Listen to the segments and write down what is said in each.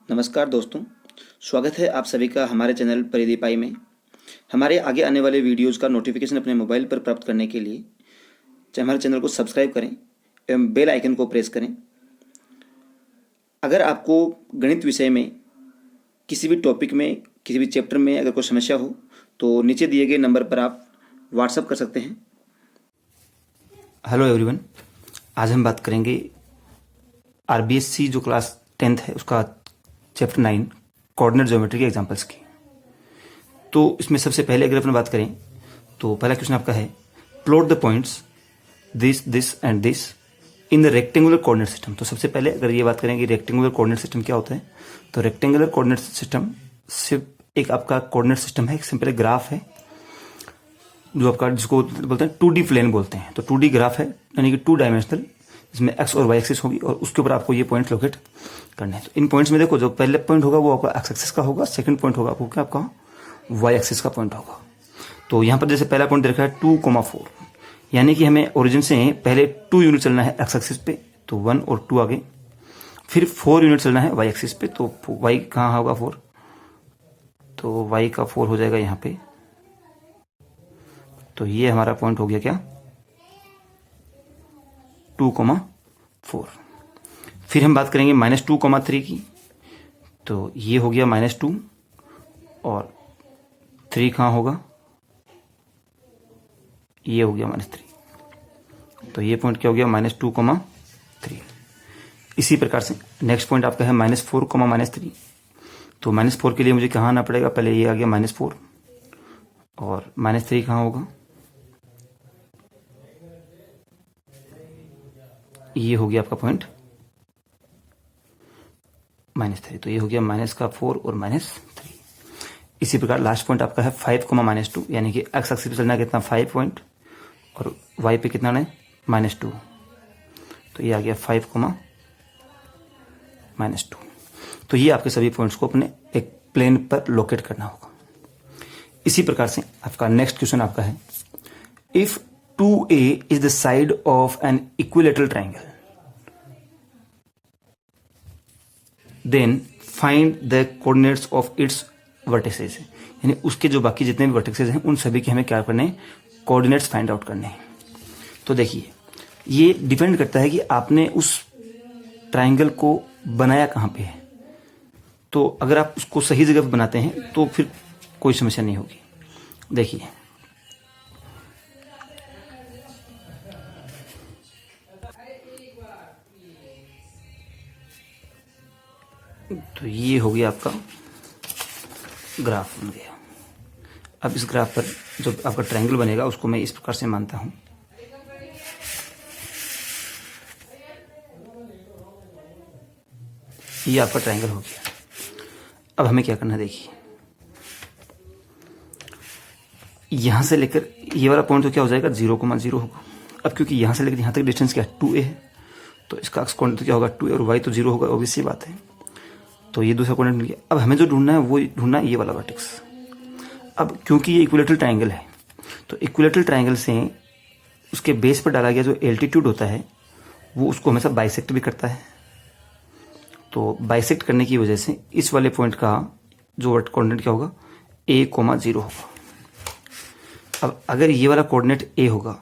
नमस्कार दोस्तों, स्वागत है आप सभी का हमारे चैनल परिदीप आई में। हमारे आगे आने वाले वीडियोज़ का नोटिफिकेशन अपने मोबाइल पर प्राप्त करने के लिए हमारे चैनल को सब्सक्राइब करें एवं बेल आइकन को प्रेस करें। अगर आपको गणित विषय में किसी भी टॉपिक में, किसी भी चैप्टर में अगर कोई समस्या हो तो नीचे दिए गए नंबर पर आप व्हाट्सएप कर सकते हैं। हेलो एवरीवन, आज हम बात करेंगे आरबीएससी जो क्लास 10th है उसका चैप्टर 9 कोऑर्डिनेट ज्योमेट्री के एग्जांपल्स की। तो इसमें सबसे पहले अगर अपन बात करें तो पहला क्वेश्चन आपका है, plot the points this this and this in the rectangular coordinate system. तो सबसे पहले अगर ये बात करें कि रेक्टेंगुलर कोऑर्डिनेट सिस्टम क्या होता है, तो रेक्टेंगुलर कोऑर्डिनेट सिस्टम सिर्फ एक आपका कोऑर्डिनेट सिस्टम है, एक सिंपल ग्राफ है जो आपका, जिसको बोलते हैं 2D प्लेन बोलते हैं। तो 2D ग्राफ है, यानी कि 2 डायमेंशनल, जिसमें एक्स और वाई एक्सिस होगी और उसके ऊपर आपको ये पॉइंट लोकेट करने हैं। तो इन पॉइंट्स में देखो, जो पहले पॉइंट होगा वो आपका एक्स एक्सिस का होगा, सेकंड पॉइंट होगा वो क्या आपका वाई एक्सिस का पॉइंट होगा। तो यहाँ पर जैसे पहला पॉइंट देखा है 2,4, यानी कि हमें ओरिजिन से पहले 2 यूनिट चलना है एक्स एक्सिस पे, तो 1 और 2 आगे, फिर 4 यूनिट चलना है वाई एक्सिस पे, तो वाई कहाँ होगा 4, तो वाई का 4 हो जाएगा यहाँ पे। तो ये हमारा पॉइंट हो गया क्या 2,4। फिर हम बात करेंगे -2,3 की, तो ये हो गया -2 और 3 कहाँ होगा, ये हो गया -3। तो ये पॉइंट क्या हो गया -2,3। इसी प्रकार से नेक्स्ट पॉइंट आपका है -4, -3। तो -4 के लिए मुझे कहाँ आना पड़ेगा, पहले ये आ गया -4 और -3 कहाँ होगा, ये हो गया आपका पॉइंट -3। तो ये हो गया -4 और -3। इसी प्रकार लास्ट पॉइंट आपका है 5, -2, यानी कि एक्स एक्सिस पे चलना है कितना 5 पॉइंट और वाई पे कितना है -2। तो ये आ गया 5, -2। तो ये आपके सभी पॉइंट्स को अपने एक प्लेन पर लोकेट करना होगा। इसी प्रकार से आपका नेक्स्ट क्वेश्चन आपका है, if 2A is the side of an equilateral triangle then find the coordinates of its vertices. यानी उसके जो बाकी जितने भी वर्टिसेस हैं उन सभी के हमें क्या करने हैं, कोऑर्डिनेट्स फाइंड आउट करने हैं। तो देखिए, ये डिपेंड करता है कि आपने उस ट्राइंगल को बनाया कहाँ पे है। तो अगर आप उसको सही जगह पर बनाते हैं तो फिर कोई समस्या नहीं होगी। देखिए, तो ये हो गया आपका ग्राफ बन गया। अब इस ग्राफ पर जो आपका ट्रायंगल बनेगा उसको मैं इस प्रकार से मानता हूं, ये आपका ट्रायंगल हो गया। अब हमें क्या करना है, देखिए यहां से लेकर ये वाला पॉइंट तो क्या हो जाएगा 0,0 होगा। अब क्योंकि यहां से लेकर यहां तक डिस्टेंस क्या है 2A है, तो इसका एक्स कोऑर्डिनेट तो क्या होगा 2A और वाई तो 0 होगा, ऑब्वियस सी बात है। तो ये दूसरा कोऑर्डिनेट मिल गया। अब हमें जो ढूंढना है वो ढूंढना है ये वाला वर्टेक्स। अब क्योंकि ये इक्विलेटरल ट्रायंगल है, तो इक्विलेटरल ट्रायंगल से उसके बेस पर डाला गया जो एल्टीट्यूड होता है वो उसको हमेशा बाइसेक्ट भी करता है। तो बाइसेक्ट करने की वजह से इस वाले पॉइंट का जो कोऑर्डिनेट क्या होगा A,0 होगा। अब अगर ये वाला कोऑर्डिनेट A होगा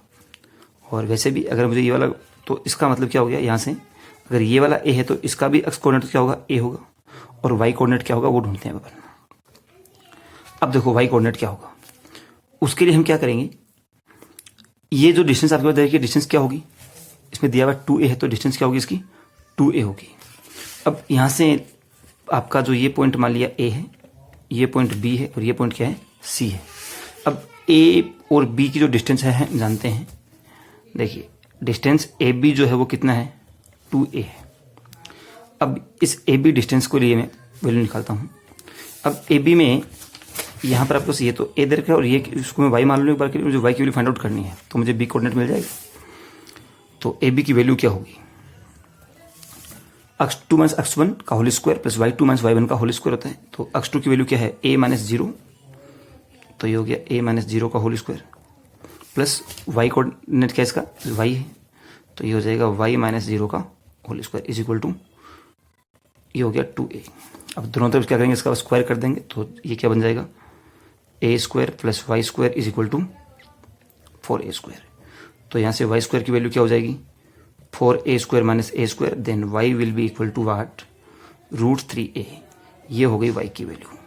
और वैसे भी अगर मुझे ये वाला, तो इसका मतलब क्या हो गया, यहाँ से अगर ये वाला A है तो इसका भी एक्स कोऑर्डिनेट क्या होगा A होगा, और वाई कोऑर्डिनेट क्या होगा वो ढूंढते हैं अपन। अब देखो वाई कोऑर्डिनेट क्या होगा, उसके लिए हम क्या करेंगे, ये जो डिस्टेंस आपके पास देखिए डिस्टेंस क्या होगी, इसमें दिया हुआ 2A है तो डिस्टेंस क्या होगी इसकी 2A होगी। अब यहाँ से आपका जो ये पॉइंट मान लिया A है, ये पॉइंट B है और ये पॉइंट क्या है C है। अब A और B की जो डिस्टेंस है जानते हैं, देखिए डिस्टेंस AB जो है वो कितना है 2A है। अब इस AB डिस्टेंस को लिए मैं वैल्यू निकालता हूँ। अब AB में यहाँ पर आपको ये तो A दे रखा है और ये इसको मैं y मान लूँ एक बार के लिए, मुझे y की वैल्यू फाइंड आउट करनी है तो मुझे B कोऑर्डिनेट मिल जाएगा। तो AB की वैल्यू क्या होगी, x2 - x1 का whole square plus y2 - y1 का होल स्क्वायर होता है। तो x2 की वैल्यू क्या है A - 0, तो ये हो गया A - 0 का whole square plus y coordinate क्या इसका y है, तो ये हो जाएगा y - 0 का whole square is equal to ये हो गया 2A। अब दोनों तरफ क्या करेंगे, इसका स्क्वायर कर देंगे, तो ये क्या बन जाएगा, A square plus Y square is equal to 4a square. तो यहाँ से वाई स्क्वायर की वैल्यू क्या हो जाएगी, 4a square minus a square, then y will be equal to what, √3a। ये हो गई वाई की वैल्यू।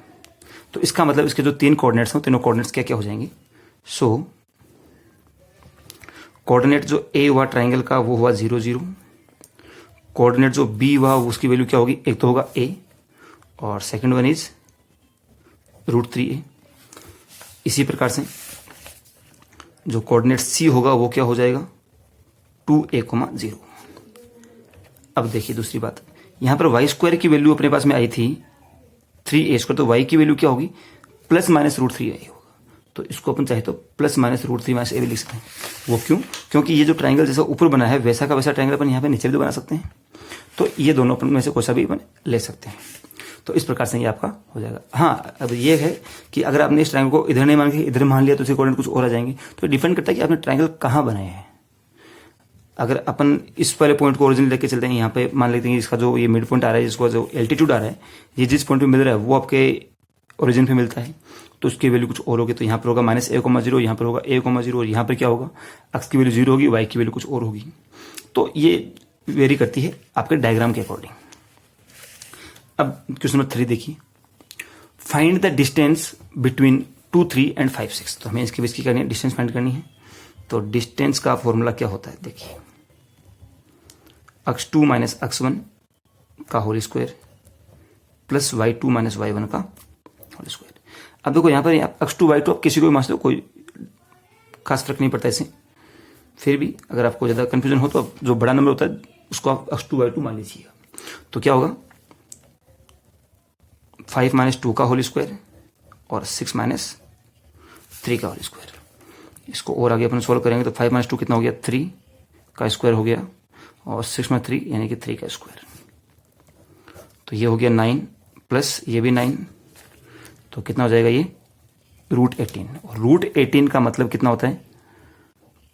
तो इसका मतलब इसके जो 3 कोऑर्डिनेट्स हैं, तीनों कोऑर्डिनेट्स क्या क्या हो जाएंगे। सो कोऑर्डिनेट जो ए हुआ ट्राइंगल का वो हुआ 0 0, कोऑर्डिनेट जो बी हुआ उसकी वैल्यू क्या होगी, एक तो होगा ए और सेकंड वन इज √3a। इसी प्रकार से जो कोऑर्डिनेट सी होगा वो क्या हो जाएगा, 2a, 0। अब देखिए दूसरी बात, यहां पर वाई स्क्वायर की वैल्यू अपने पास में आई थी 3a स्क्वायर, तो वाई की वैल्यू क्या होगी, प्लस माइनस √3a होगा। तो इसको अपन चाहे तो प्लस माइनस √3 - a भी लिख सकते हैं। वो क्यों, क्योंकि ये जो ट्राइंगल जैसा ऊपर बना है वैसा का वैसा ट्राइंगल अपन यहाँ पे नीचे भी बना सकते हैं। तो ये दोनों अपन में से कोई सा भी अपन ले सकते हैं। तो इस प्रकार से ये आपका हो जाएगा। हाँ, अब ये है कि अगर आपने इस ट्राइंगल को इधर नहीं मान के इधर मान लिया तो इसके कोऑर्डिनेट कुछ और आ जाएंगे। तो डिपेंड करता है कि आपने ट्राइंगल कहाँ बनाए हैं। अगर अपन इस वाले पॉइंट को ओरिजिन लेके चलते हैं, यहाँ पे मान लेते हैं इसका जो ये मिड पॉइंट आ रहा है, जिसको जो एल्टीट्यूड आ रहा है, ये जिस पॉइंट पे मिल रहा है वो आपके ओरिजिन पे मिलता है, तो उसकी वैल्यू कुछ और होगी। तो यहाँ पर होगा -a, 0, यहाँ पर होगा a, 0, और यहाँ पर क्या होगा, x की वैल्यू 0 होगी, y की वैल्यू कुछ और होगी। तो ये वेरी करती है आपके डायग्राम के अकॉर्डिंग। अब क्वेश्चन नंबर 3 देखिए, find the distance between 2, 3 and 5, 6। तो हमें इसके बीच की करनी है, डिस्टेंस फाइंड करनी है। तो डिस्टेंस का फॉर्मूला क्या होता है, देखिए, x2 - x1 का whole square plus y2 - y1 का होल स्क्वायर। अब देखो यहाँ पर x2 y2 आप किसी को भी मान सकते हो, कोई खास फर्क नहीं पड़ता इससे। फिर भी अगर आपको ज्यादा कंफ्यूजन हो तो आप जो बड़ा नंबर होता है उसको आप x2 y2 मान लीजिएगा। तो क्या होगा, 5 - 2 का होल स्क्वायर और 6 - 3 का होल स्क्वायर। इसको और आगे अपन सोल्व करेंगे तो 5 - 2 कितना हो गया, 3 का स्क्वायर हो गया, और 6 - 3 यानी कि 3 का स्क्वायर। तो ये हो गया 9 प्लस ये भी 9, तो कितना हो जाएगा ये, √18। और √18 का मतलब कितना होता है,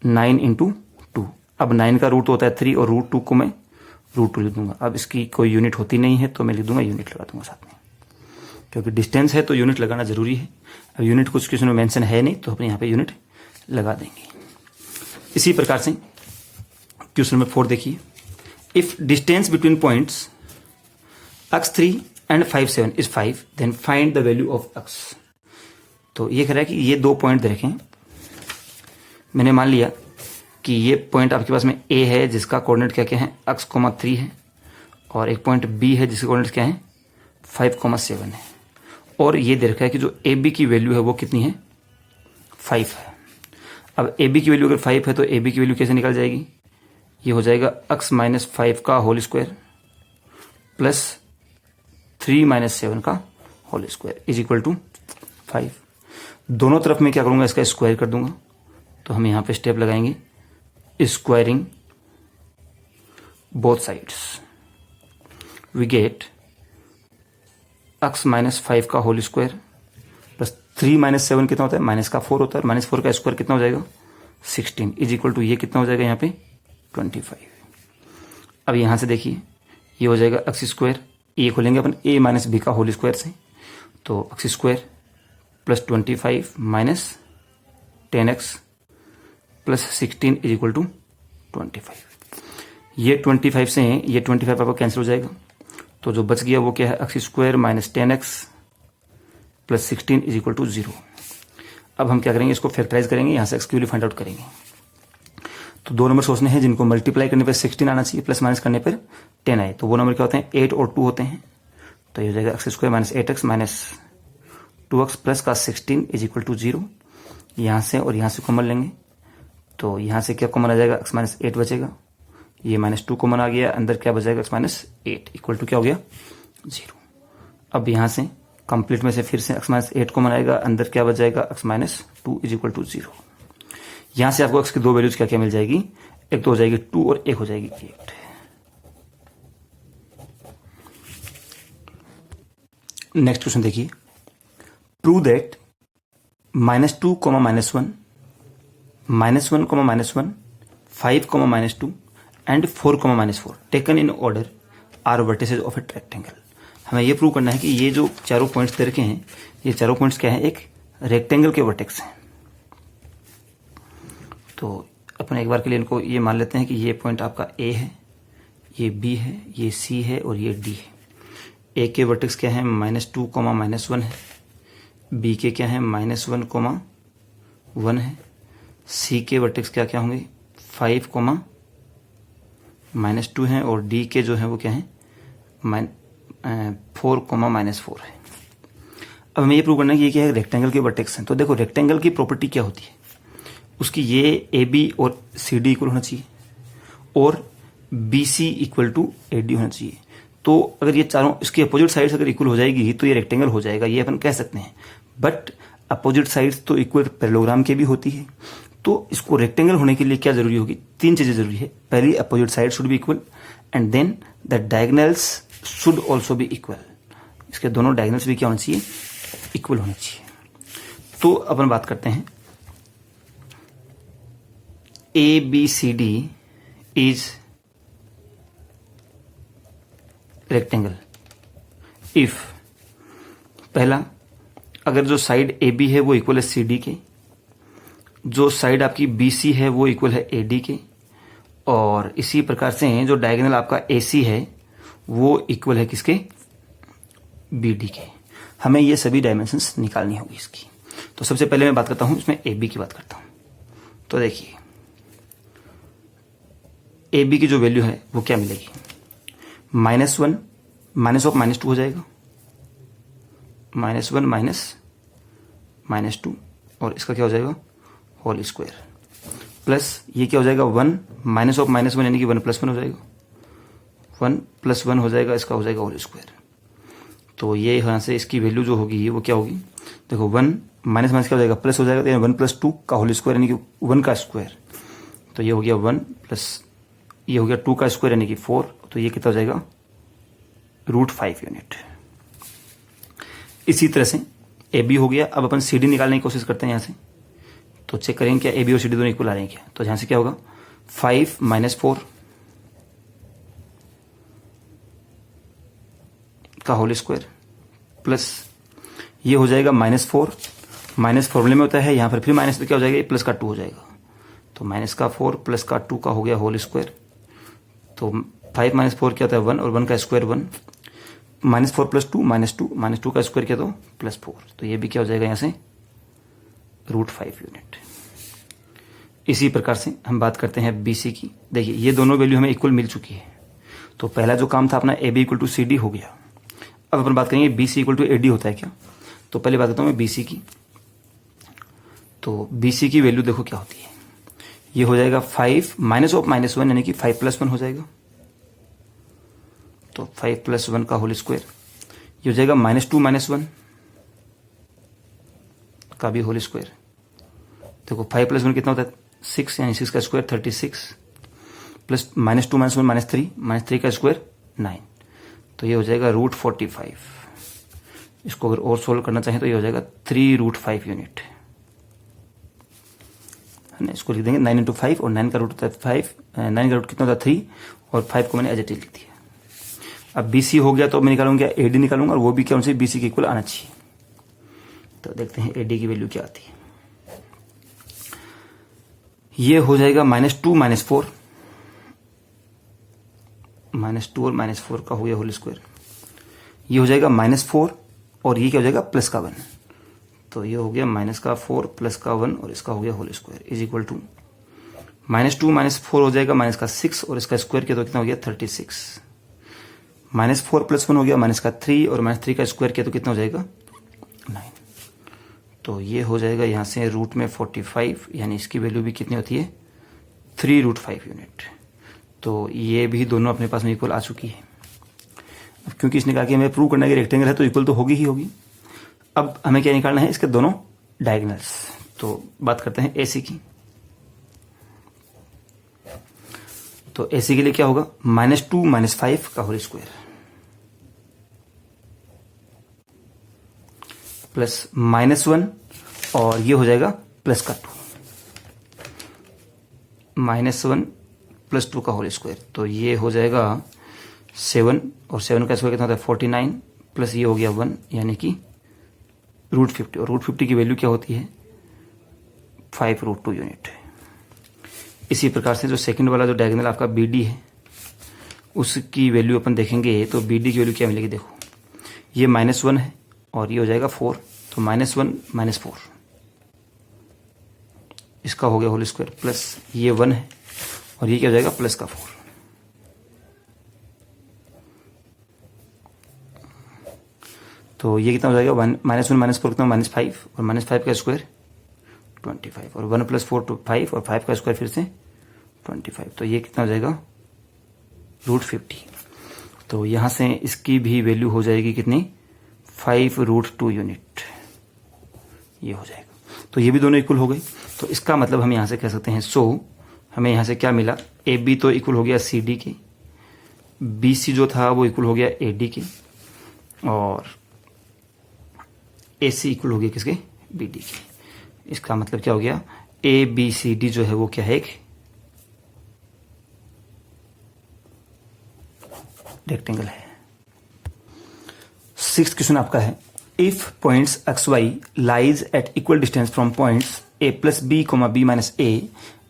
9 × 2। अब 9 का रूट होता है 3 और √2 को मैं √2 लिख दूंगा। अब इसकी कोई यूनिट होती नहीं है तो मैं लिख दूंगा यूनिट लगा दूंगा साथ में, क्योंकि डिस्टेंस है तो यूनिट लगाना जरूरी है। अब यूनिट कुछ क्वेश्चन में मेंशन है नहीं तो अपने यहाँ पे यूनिट लगा देंगे। इसी प्रकार से क्वेश्चन नंबर 4 देखिए, if distance between points x3 and 5, 7 is 5, then find the value of x। तो ये कह रहा है कि ये 2 पॉइंट दे रखे हैं। मैंने मान लिया कि ये पॉइंट आपके पास में A है जिसका कोऑर्डिनेट क्या क्या है, x, 3 है, और एक पॉइंट B है जिसके कोऑर्डिनेट क्या है, 5, 7 है। और ये दे रखा है कि जो AB की वैल्यू है वो कितनी है, 5 है। अब AB की वैल्यू अगर 5 है तो AB की वैल्यू कैसे निकल जाएगी, ये हो जाएगा x - 5 का होल स्क्वायर प्लस 3 - 7 का whole square is equal to 5। दोनों तरफ मैं क्या करूंगा, इसका स्क्वायर कर दूंगा। तो हम यहां पे स्टेप लगाएंगे, squaring both sides, we get x - 5 का होल स्क्वायर प्लस 3 - 7 कितना होता है, माइनस का 4 होता है, -4 का स्क्वायर कितना हो जाएगा, 16 इज इक्वल टू ये कितना हो जाएगा यहाँ पे 25। अब यहां से देखिए ये हो जाएगा x स्क्वायर, ये खोलेंगे अपन a - b का होल स्क्वायर से, तो x square plus 25 minus 10x plus 16 is equal to 25। ये 25 से ये 25 आपका कैंसिल हो जाएगा, तो जो बच गया वो क्या है, x square minus 10x plus 16 is equal to 0। अब हम क्या करेंगे, इसको फैक्टराइज करेंगे, यहाँ से x की वैल्यू फाइंड आउट करेंगे। तो 2 नंबर सोचने हैं जिनको मल्टीप्लाई करने पर 16 आना चाहिए, प्लस माइनस करने पर 10 आए। तो वो नंबर क्या होते हैं, 8 और 2 होते हैं। तो ये हो जाएगा x square minus 8x minus 2x plus का 16 इज इक्वल टू 0। यहाँ से और यहाँ से कॉमन लेंगे, तो यहाँ से क्या कॉमन आ जाएगा, x - 8 बचेगा, ये -2 कॉमन आ गया, अंदर क्या बचेगा, x - 8 इक्वल टू क्या हो गया, 0। अब यहाँ से कंप्लीट में से फिर से x - 8 कॉमन आएगा, अंदर क्या बच जाएगा, x - 2 इज इक्वल टू 0। यहाँ से आपको x की 2 वैल्यूज क्या क्या मिल जाएगी, एक तो हो जाएगी 2 और एक हो जाएगी 8। नेक्स्ट क्वेश्चन देखिए, prove that -2, -1, -1, -1, 5, -2 and 4, -4 taken in order are vertices of a rectangle. हमें ये प्रूव करना है कि ये जो चारों पॉइंट्स दे रखे हैं, ये चारों पॉइंट्स क्या है, एक रेक्टेंगल के वर्टेक्स हैं। तो अपन एक बार के लिए इनको ये मान लेते हैं कि ये पॉइंट आपका ए है, ये बी है, ये सी है और ये डी है। ए के वर्टेक्स क्या है, -2, -1 है। बी के क्या है, -1, 1 है। सी के वर्टेक्स क्या क्या होंगे, 5, -2 है। और डी के जो है वो क्या है, 4, -4 है। अब हमें ये प्रूव करना है कि ये क्या है, रेक्टेंगल के वर्टेक्स हैं। तो देखो रेक्टेंगल की प्रॉपर्टी क्या होती है, उसकी ये ए बी और सी डी इक्वल होना चाहिए और B C equal to A D होना चाहिए। तो अगर ये चारों इसकी अपोजिट साइड्स अगर इक्वल हो जाएगी तो ये रेक्टेंगल हो जाएगा, ये अपन कह सकते हैं। बट अपोजिट साइड्स तो इक्वल पैरेललोग्राम के भी होती है। तो इसको रेक्टेंगल होने के लिए क्या जरूरी होगी, 3 चीजें जरूरी है। पहली, opposite side should be equal and then the diagonals should also be equal. इसके दोनों डायगोनल्स भी क्या होना चाहिए, इक्वल होने चाहिए। तो अपन बात करते हैं A B C D is rectangle if, पहला, अगर जो साइड ए बी है वो इक्वल है सी डी के, जो साइड आपकी बी सी है वो इक्वल है ए डी के, और इसी प्रकार से जो डायगोनल आपका ए सी है वो इक्वल है किसके, बी डी के। हमें ये सभी डायमेंशंस निकालनी होगी इसकी। तो सबसे पहले मैं बात करता हूं इसमें ए बी की बात करता हूं। तो देखिए ए बी की जो वैल्यू है वो क्या मिलेगी, -1 माइनस ऑफ -2 हो जाएगा, -1 -2 और इसका क्या हो जाएगा, होल स्क्वायर, प्लस ये क्या हो जाएगा 1 माइनस ऑफ -1 यानी कि 1 + 1 हो जाएगा, 1 + 1 हो जाएगा, इसका हो जाएगा होल स्क्वायर। तो ये यहाँ से इसकी वैल्यू जो होगी वो क्या होगी, देखो 1 माइनस माइनस क्या हो जाएगा, प्लस हो जाएगा, तो 1 + 2 का होल स्क्वायर यानी कि 1 का स्क्वायर। तो ये हो गया 1 प्लस ये हो गया 2 का स्क्वायर यानी कि 4। तो ये कितना हो जाएगा, √5 यूनिट। इसी तरह से ए बी हो गया। अब अपन सी डी निकालने की कोशिश करते हैं यहाँ से। तो चेक करेंगे क्या ए बी और सी डी दोनों इक्वल आ रहे हैं क्या। तो यहाँ से क्या होगा, 5 - 4 का होल स्क्वायर प्लस ये हो जाएगा -4, माइनस फॉर्मूले में होता है, यहाँ पर फिर माइनस तो क्या हो जाएगा, प्लस का 2 हो जाएगा। तो -4 प्लस का 2 का हो गया होल स्क्वायर। तो 5 - 4 क्या होता है 1 और 1 का स्क्वायर 1, -4 + 2 -2 -2 का स्क्वायर क्या तो +4। तो ये भी क्या हो जाएगा यहाँ से √5 यूनिट। इसी प्रकार से हम बात करते हैं BC की। देखिए ये दोनों वैल्यू हमें इक्वल मिल चुकी है। तो पहला जो काम था अपना AB = CD हो गया। अब अपन बात करेंगे BC = AD होता है क्या। तो पहले बात करता हूँ मैं BC की। तो BC की वैल्यू देखो क्या होती है, ये हो जाएगा 5 माइनस ऑफ -1 यानी कि 5 + 1 हो जाएगा। तो 5 + 1 का होल स्क्वायर, ये हो जाएगा -2 - 1 का भी होल स्क्वायर। देखो 5 + 1 कितना होता है 6 यानी 6 का स्क्वायर 36 प्लस -2 - 1 -3 का स्क्वायर 9। तो ये हो जाएगा √45। इसको अगर और सोल्व करना चाहें तो ये हो जाएगा 3√5 यूनिट। इसको लिख देंगे 9 × 5 और 9 का रूट होता है 5, 9 का रूट कितना होता है 3 और 5 को मैंने एज इट इज लिख दिया। अब BC हो गया तो मैं निकालूंगा AD निकालूंगा और वो भी क्या उनसे BC के इक्वल आना चाहिए। तो देखते हैं AD की वैल्यू क्या आती है। ये हो जाएगा -2 - 4 -2 और -4 का हो गया होल स्क्वायर। ये हो जाएगा -4 और ये क्या हो जाएगा प्लस का 1। तो ये हो गया -4 प्लस का 1 और इसका हो गया whole square is equal to -2 - 4 हो जाएगा -6 और इसका स्क्वायर किया तो कितना हो गया 36। -4 + 1 हो गया -3 और -3 का स्क्वायर किया तो कितना हो जाएगा 9। तो ये हो जाएगा यहाँ से रूट में 45 यानी इसकी वैल्यू भी कितनी होती है 3√5 यूनिट। तो ये भी दोनों अपने पास में इक्वल आ चुकी है। अब क्योंकि इसने कहा कि हमें प्रूव करना है कि रेक्टेंगल है तो इक्वल तो होगी ही होगी। अब हमें क्या निकालना है इसके दोनों डायगोनल्स। तो बात करते हैं AC की। तो AC के लिए क्या होगा -2 - 5 का होल स्क्वायर प्लस -1 और ये हो जाएगा प्लस का 2, -1 + 2 का होल स्क्वायर। तो ये हो जाएगा 7 और 7 का स्क्वायर कितना होता है 49 प्लस ये हो गया 1 यानी कि √50, और √50 की वैल्यू क्या होती है 5√2 यूनिट। इसी प्रकार से जो सेकंड वाला जो डायगोनल आपका BD है उसकी वैल्यू अपन देखेंगे, तो BD की वैल्यू क्या मिलेगी, देखो ये -1 है और ये हो जाएगा 4, तो -1 -4 इसका हो गया होल स्क्वायर, प्लस ये 1 है और ये क्या हो जाएगा प्लस का 4। तो ये कितना हो जाएगा -1 -4 कितना -5, और -5 का स्क्वायर 25, और 1 + 4 = 5 और 5 का स्क्वायर फिर से 25, तो ये कितना हो जाएगा √50। तो यहाँ से इसकी भी वैल्यू हो जाएगी कितनी 5√2 यूनिट, ये हो जाएगा। तो ये भी दोनों इक्वल हो गए, तो इसका मतलब हम यहाँ से कह सकते हैं हमें यहाँ से क्या मिला, AB तो इक्वल हो गया CD के, BC जो था वो इक्वल हो गया AD के, और AC इक्वल हो गया किसके BD के। इसका मतलब क्या हो गया ABCD जो है वो क्या है एक रेक्टेंगल है। 6th क्वेश्चन आपका है, if points XY lies at equal distance from points A + B, B - A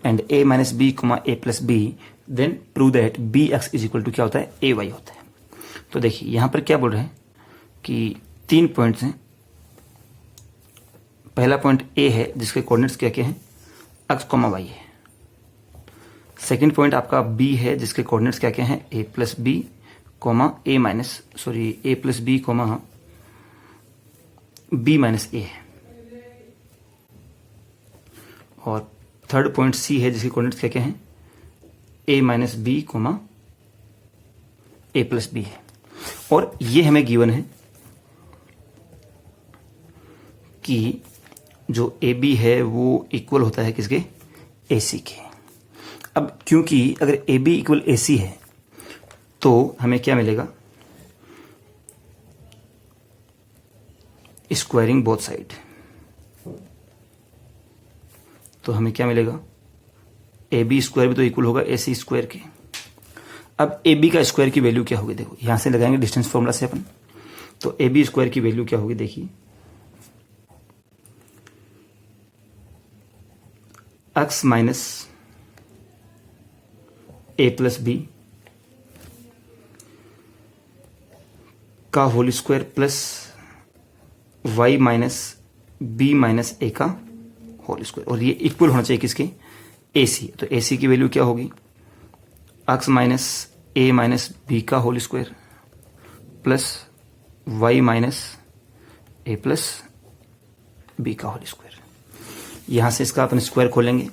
and A - B, A + B, then prove that BX = क्या होता है AY होता है। तो देखिए यहां पर क्या बोल रहे हैं कि 3 पॉइंट्स हैं। पहला पॉइंट A है जिसके कोऑर्डिनेट्स क्या क्या हैं X, Y है। सेकंड पॉइंट आपका B है जिसके कोऑर्डिनेट्स क्या क्या हैं A + B, A + B, B - A है। और थर्ड पॉइंट C है जिसके कोऑर्डिनेट्स क्या क्या हैं A - B, A + B है। और ये हमें गिवन है कि जो AB है वो इक्वल होता है किसके AC के। अब क्योंकि अगर AB = AC है तो हमें क्या मिलेगा, स्क्वायरिंग बोथ साइड, तो हमें क्या मिलेगा AB स्क्वायर भी तो इक्वल होगा AC स्क्वायर के। अब AB का स्क्वायर की वैल्यू क्या होगी, देखो यहां से लगाएंगे डिस्टेंस फॉर्मूला से अपन, तो AB स्क्वायर की वैल्यू क्या होगी, देखिए X - A + B का whole square plus Y - B - A का होल स्क्वायर, और ये इक्वल होना चाहिए किसके AC। तो AC की वैल्यू क्या होगी X - A - B का whole square plus Y - A + B का होल स्क्वायर। यहां से इसका अपन स्क्वायर खोलेंगे,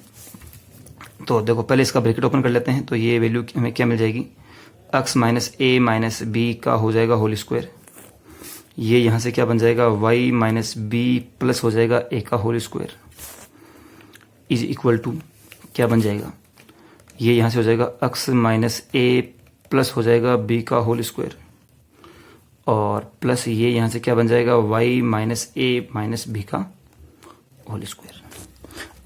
तो देखो पहले इसका ब्रैकेट ओपन कर लेते हैं, तो ये वैल्यू हमें क्या मिल जाएगी X - A - B का हो जाएगा होल स्क्वायर, ये यहां से क्या बन जाएगा Y - B प्लस हो जाएगा A का whole square is equal to क्या बन जाएगा, ये यहां से हो जाएगा X - A प्लस हो जाएगा B का होल स्क्वायर, और प्लस ये यहां से क्या बन जाएगा Y - A - B का होल स्क्वायर।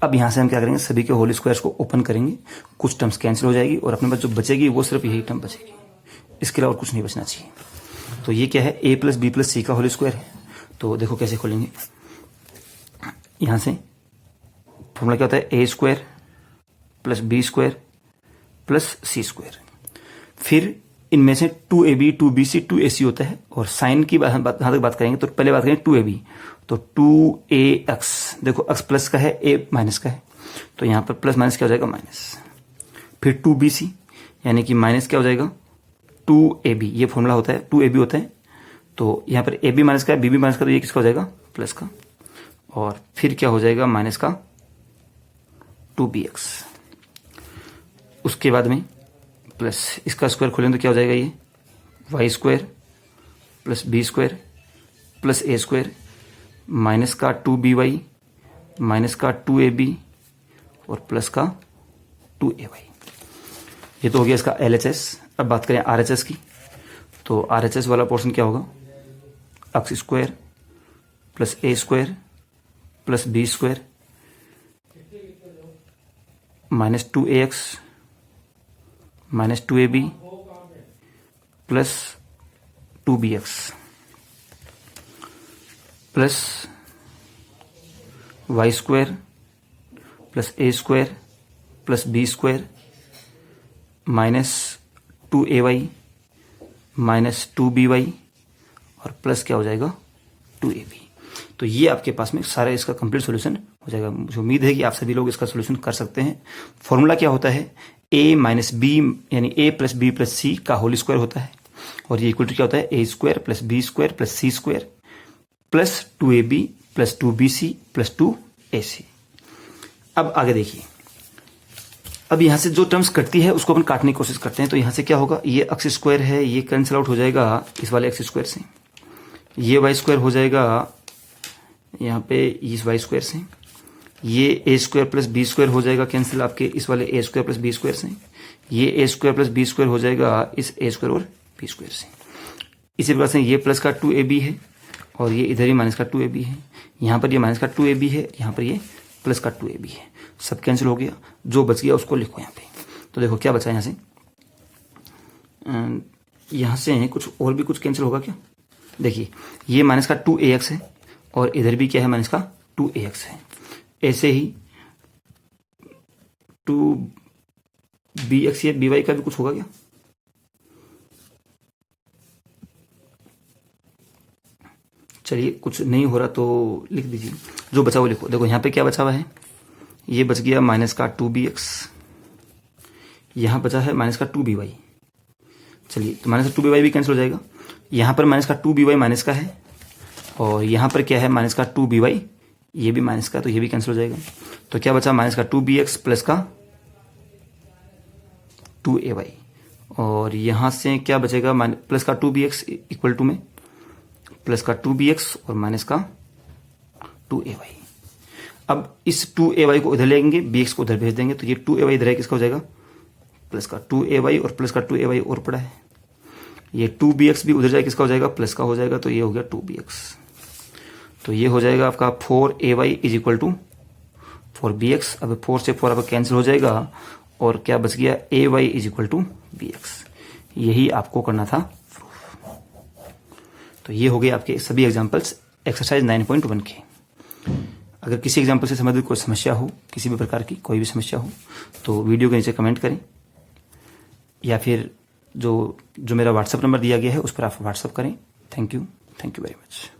अब यहां से हम क्या करेंगे, सभी के होल स्क्वायर्स को ओपन करेंगे, कुछ टर्म्स कैंसिल हो जाएगी और अपने पास जो बचेगी वो सिर्फ यही टर्म बचेगी, इसके अलावा और कुछ नहीं बचना चाहिए। तो ये क्या है A + B + C का होल स्क्वायर है। तो देखो कैसे खोलेंगे, यहां से फॉर्मूला क्या होता है A² + B² + C²। फिर इनमें से 2AB 2BC 2AC होता है, और साइन की जहां तक बात करेंगे तो पहले बात करेंगे 2AB, तो 2AX, देखो x प्लस का है A माइनस का है, तो यहां पर प्लस माइनस क्या हो जाएगा माइनस। फिर 2BC यानी कि माइनस क्या हो जाएगा 2AB, ये फॉर्मूला होता है 2AB होता है, तो यहां पर AB माइनस का है BB माइनस का, तो ये किसका हो जाएगा प्लस का, और फिर क्या हो जाएगा माइनस का 2BX। उसके बाद में प्लस इसका स्क्वायर खोलें तो क्या हो जाएगा ये Y² + B² + A² माइनस का 2BY माइनस का 2AB और प्लस का 2AY। ये तो हो गया इसका LHS। अब बात करें RHS की, तो RHS वाला पोर्शन क्या होगा X² + A² + B² minus 2AX minus 2AB + 2BX। Plus Y square plus A square plus B square minus 2ay minus 2by और प्लस क्या हो जाएगा 2ab। तो ये आपके पास में सारा इसका कंप्लीट सॉल्यूशन हो जाएगा। मुझे उम्मीद है कि आप सभी लोग इसका सॉल्यूशन कर सकते हैं। फॉर्मूला क्या होता है, a माइनस बी यानी a प्लस बी प्लस सी का होल स्क्वायर होता है और ये इक्वल टू क्या होता है a square plus B square plus C square plus 2ab plus 2bc plus 2ac। अब आगे देखिए, अब यहां से जो टर्म्स कटती है उसको अपन काटने की कोशिश करते हैं। तो यहां से क्या होगा, ये एक्स स्क्वायर है, ये कैंसिल आउट हो जाएगा इस वाले एक्स स्क्वायर से, ये वाई स्क्वायर हो जाएगा यहाँ पे इस वाई स्क्वायर से, ये ए स्क्वायर प्लस बी स्क्वायर हो जाएगा कैंसिल आपके इस वाले ए स्क्वायर प्लस बी स्क्वायर से, ये ए स्क्वायर प्लस बी स्क्वायर हो जाएगा इस ए स्क्वायर और बी स्क्वायर से। इसी प्रकार से ये प्लस का 2ab है और ये इधर ही माइनस का 2ab है, यहाँ पर ये माइनस का 2ab है, यहाँ पर ये प्लस का 2ab है, सब कैंसिल हो गया। जो बच गया उसको लिखो यहाँ पे। तो देखो क्या बचा यहाँ से कुछ और भी कुछ कैंसिल होगा क्या, देखिए ये माइनस का 2ax है और इधर भी क्या है माइनस का 2ax है। ऐसे ही 2bx या by का भी कुछ होगा क्या, चलिए कुछ नहीं हो रहा तो लिख दीजिए, जो बचा वो लिखो। देखो यहाँ पे क्या बचा हुआ है, ये बच गया माइनस का 2bx, यहाँ बचा है माइनस का 2by। चलिए तो माइनस का 2by भी कैंसिल हो जाएगा, यहाँ पर माइनस का 2by माइनस का है और यहाँ पर क्या है माइनस का 2by, ये भी माइनस का, तो ये भी कैंसिल हो जाएगा। तो क्या बचा माइनस का 2bx प्लस का 2ay और यहाँ से क्या बचेगा प्लस का 2bx इक्वल टू में प्लस का 2bx और माइनस का 2ay। अब इस 2ay को इधर लेंगे, bx को उधर भेज देंगे, तो ये 2ay इधर है, किसका हो जाएगा प्लस का 2ay और प्लस का 2ay और पड़ा है, ये 2bx भी उधर जाए, किसका हो जाएगा प्लस का हो जाएगा, तो ये हो गया 2bx। तो ये हो जाएगा आपका 4ay is equal to 4bx। अब 4 से 4 आपका कैंसिल हो जाएगा और क्या बच गया ay is equal to bx। यही आपको करना था प्रूफ। तो ये हो गए आपके सभी एग्जाम्पल्स एक्सरसाइज 9.1 के। अगर किसी एग्जाम्पल से संबंधित कोई समस्या हो, किसी भी प्रकार की कोई भी समस्या हो, तो वीडियो के नीचे कमेंट करें या फिर जो मेरा व्हाट्सएप नंबर दिया गया है उस पर आप व्हाट्सएप करें। Thank you very much.